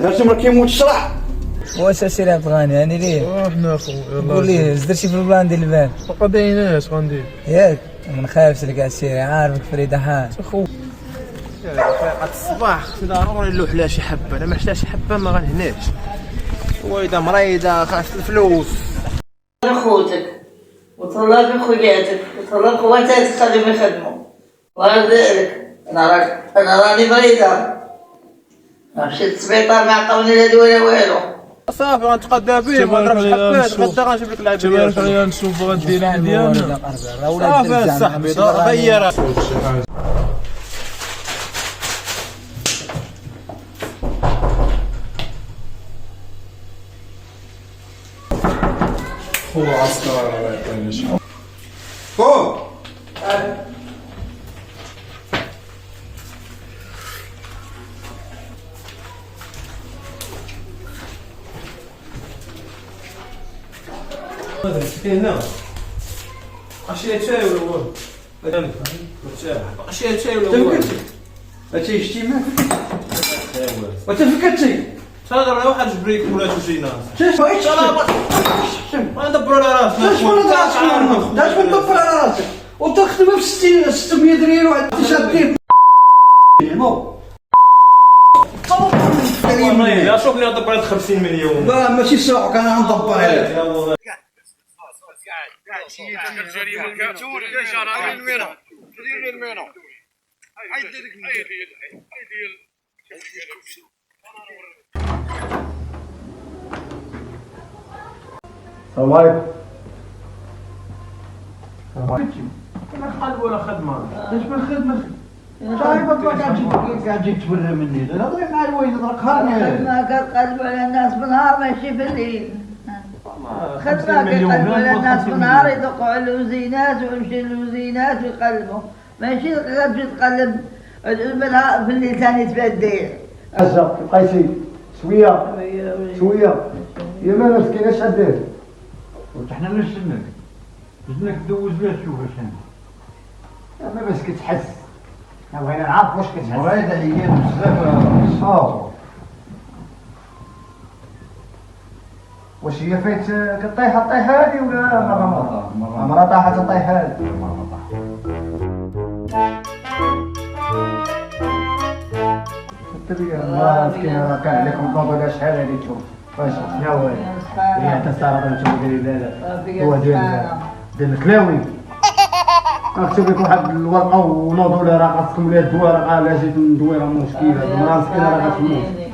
درتهم راه كيموت الشرع. واش اسير عبد الغني هاني ليه؟ حنا اخو يلاه قول لي درتي في البلان ديال البان بقا دايناش غندير ياك ما نخافش لك اسير عارفك فريده حال اخو فايقة الصباح خصني ضروري نلوح لها شي حبه، انا ما حشتها شي حبه ما غنهناش. والده مريضه خاص الفلوس. خوتك وطلب خوياتك وطلب خواتاتك خليهم يخدموا وهذاك انا راني مريضه مشيت للسبيطار ما عطاوني لا دواء لا والو. صافي غنتقدى بيه ما نضربش حبات غدا غنجيب لك العيب ديالك. تبارك الله نشوف غدير ديالنا صافي صاحبي غير هو عسكر ما يعطينيش فوق هذا هنا اشي شاي ولا هو اشي شاي ولا هو هادشي اجتماع وتفكرتي صادر على واحد جبريك ولا تجينا شاش ما ندبروا على راسنا داش من دبر على راسك وتخدم ب 600 ريال وعاد شادين نو يا شوف لي ندبر على 50 مليون. لا ماشي ساعه كان غندبر عليك. السلام عليكم. ما خدمه ولا خدمه. اش من خدمه قاعد تجيك تبرى مني هذا مع الوين ضرك خدمة كتقلبوا على الناس بالنهار ماشي في الليل. خدمة كيقلبوا على الناس بالنهار يدقوا على اللوزينات ويمشي اللوزينات ويقلبوا ماشي غتمشي تقلب في الليل ثاني تبدل. هزه بقيتي شويه شويه يا ما مسكينه اش عندك وحنا نستناك بدناك تدوز بها تشوف اش ما بس كتحس بغينا نعرف واش كتحس مريضه هي بزاف واش هي فايت كطيح الطيحه هادي ولا مرة طاحت الطيحه هادي مسكينه كان عليكم طوبه شحال هادي تشوف واش يا ويلي هي حتى صارت تشوف ديال هو ديال الكلاوي كتب لك واحد الورقه ونوضوا لها راه خاصكم ليها الدواء راه لا جيت ندوي راه مشكله المراه مسكينه راه غتموت.